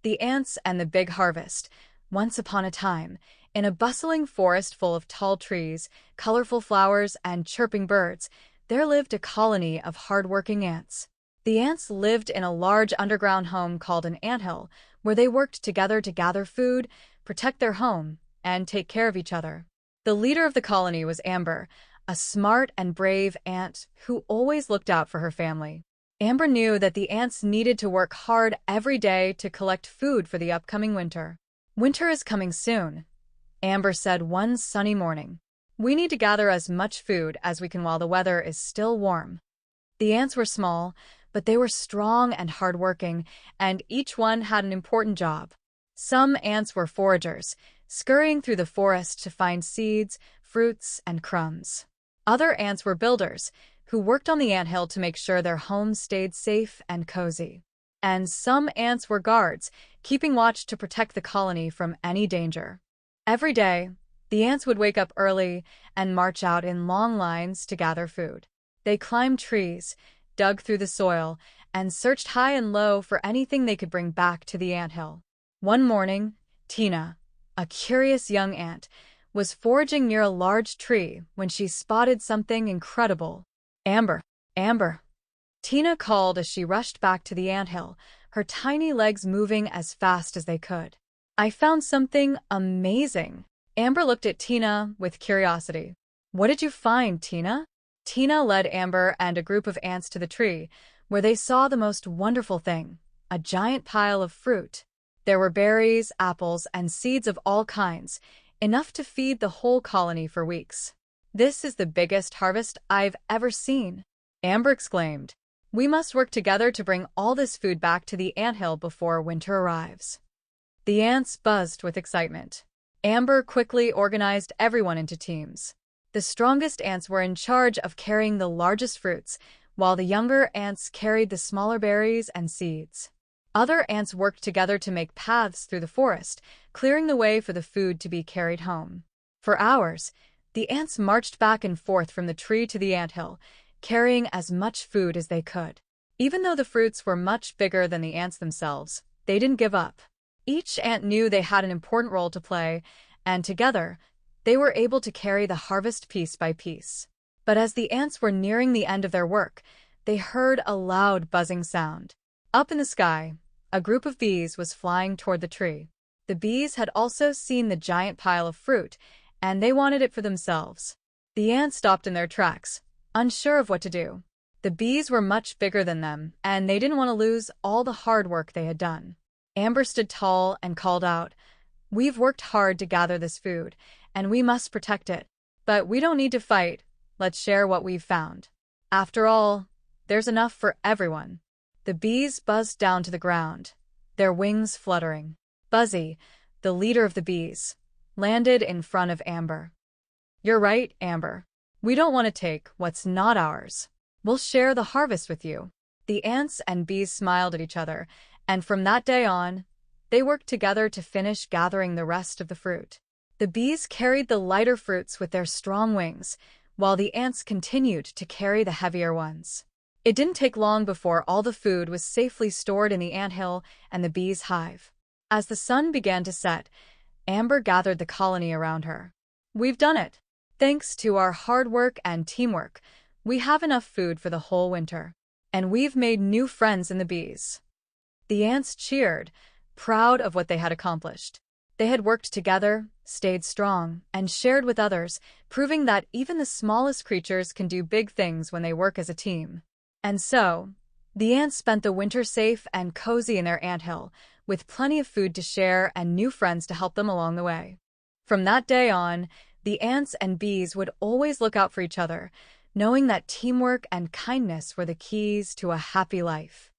The Ants and the Big Harvest. Once upon a time, in a bustling forest full of tall trees, colorful flowers, and chirping birds, there lived a colony of hardworking ants. The ants lived in a large underground home called an anthill, where they worked together to gather food, protect their home, and take care of each other. The leader of the colony was Amber, a smart and brave ant who always looked out for her family. Amber knew that the ants needed to work hard every day to collect food for the upcoming winter. "Winter is coming soon," Amber said one sunny morning. "We need to gather as much food as we can while the weather is still warm." The ants were small, but they were strong and hardworking, and each one had an important job. Some ants were foragers, scurrying through the forest to find seeds, fruits, and crumbs. Other ants were builders, who worked on the anthill to make sure their homes stayed safe and cozy. And some ants were guards, keeping watch to protect the colony from any danger. Every day, the ants would wake up early and march out in long lines to gather food. They climbed trees, dug through the soil, and searched high and low for anything they could bring back to the anthill. One morning, Tina, a curious young ant, was foraging near a large tree when she spotted something incredible. "Amber! Amber!" Tina called as she rushed back to the anthill, her tiny legs moving as fast as they could. "I found something amazing." Amber looked at Tina with curiosity. "What did you find, Tina?" Tina led Amber and a group of ants to the tree, where they saw the most wonderful thing, a giant pile of fruit. There were berries, apples, and seeds of all kinds, enough to feed the whole colony for weeks. "This is the biggest harvest I've ever seen," Amber exclaimed. "We must work together to bring all this food back to the anthill before winter arrives." The ants buzzed with excitement. Amber quickly organized everyone into teams. The strongest ants were in charge of carrying the largest fruits, while the younger ants carried the smaller berries and seeds. Other ants worked together to make paths through the forest, clearing the way for the food to be carried home. For hours, the ants marched back and forth from the tree to the anthill, carrying as much food as they could. Even though the fruits were much bigger than the ants themselves, they didn't give up. Each ant knew they had an important role to play, and together, they were able to carry the harvest piece by piece. But as the ants were nearing the end of their work, they heard a loud buzzing sound. Up in the sky, a group of bees was flying toward the tree. The bees had also seen the giant pile of fruit, and they wanted it for themselves. The ants stopped in their tracks, unsure of what to do. The bees were much bigger than them, and they didn't want to lose all the hard work they had done. Amber stood tall and called out, "We've worked hard to gather this food, and we must protect it. But we don't need to fight. Let's share what we've found. After all, there's enough for everyone." The bees buzzed down to the ground, their wings fluttering. Buzzy, the leader of the bees, landed in front of Amber. "You're right, Amber. We don't want to take what's not ours. We'll share the harvest with you." The ants and bees smiled at each other, and from that day on, they worked together to finish gathering the rest of the fruit. The bees carried the lighter fruits with their strong wings, while the ants continued to carry the heavier ones. It didn't take long before all the food was safely stored in the anthill and the bees' hive. As the sun began to set, Amber gathered the colony around her. "We've done it. Thanks to our hard work and teamwork, we have enough food for the whole winter. And we've made new friends in the bees." The ants cheered, proud of what they had accomplished. They had worked together, stayed strong, and shared with others, proving that even the smallest creatures can do big things when they work as a team. And so, the ants spent the winter safe and cozy in their anthill, with plenty of food to share and new friends to help them along the way. From that day on, the ants and bees would always look out for each other, knowing that teamwork and kindness were the keys to a happy life.